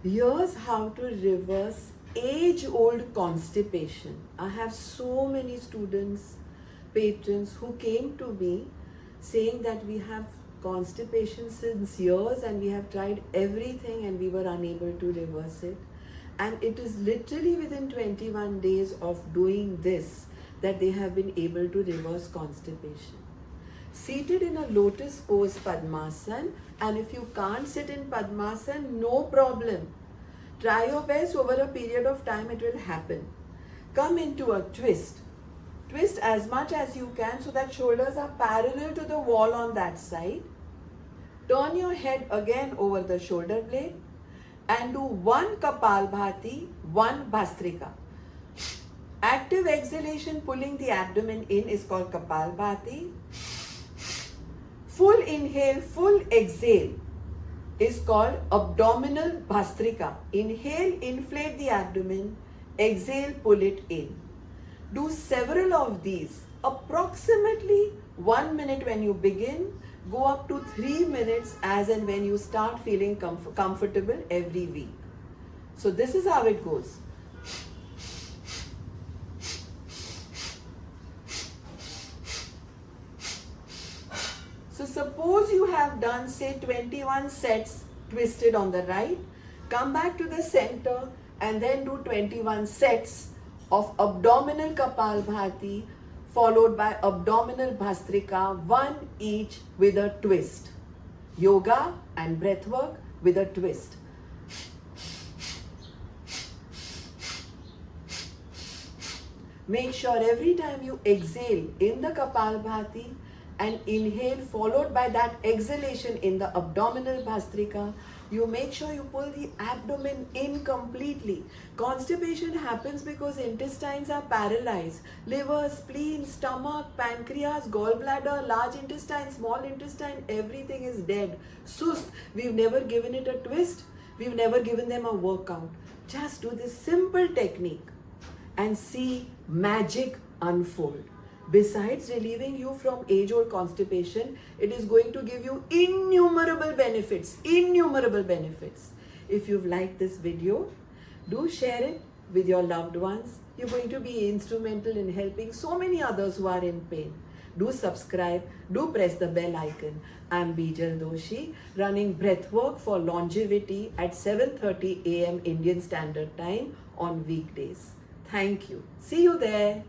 Here's how to reverse age-old constipation. I have so many students, patrons who came to me saying that we have constipation since years and we have tried everything and we were unable to reverse it. And it is literally within 21 days of doing this that they have been able to reverse constipation. Seated in a lotus pose, Padmasan, and if you can't sit in Padmasan, no problem. Try your best, over a period of time it will happen. Come into a twist. Twist as much as you can so that shoulders are parallel to the wall on that side. Turn your head again over the shoulder blade and do one Kapalbhati, one Bhastrika. Active exhalation pulling the abdomen in is called Kapalbhati. Full inhale, full exhale is called abdominal Bhastrika. Inhale, inflate the abdomen. Exhale, pull it in. Do several of these. Approximately 1 minute when you begin. Go up to 3 minutes as and when you start feeling comfortable every week. So this is how it goes. So suppose you have done say 21 sets twisted on the right, come back to the center and then do 21 sets of abdominal Kapalbhati followed by abdominal Bhastrika, one each with a twist. Yoga and breath work with a twist. Make sure every time you exhale in the Kapalbhati and inhale followed by that exhalation in the abdominal Bhastrika, you make sure you pull the abdomen in completely. Constipation happens because intestines are paralyzed. Liver, spleen, stomach, pancreas, gallbladder, large intestine, small intestine, everything is dead. Sust. We've never given it a twist. We've never given them a workout. Just do this simple technique and see magic unfold. Besides relieving you from age-old constipation, it is going to give you innumerable benefits. Innumerable benefits. If you've liked this video, do share it with your loved ones. You're going to be instrumental in helping so many others who are in pain. Do subscribe. Do press the bell icon. I'm Bijal Doshi, running breathwork for longevity at 7:30 a.m. Indian Standard Time on weekdays. Thank you. See you there.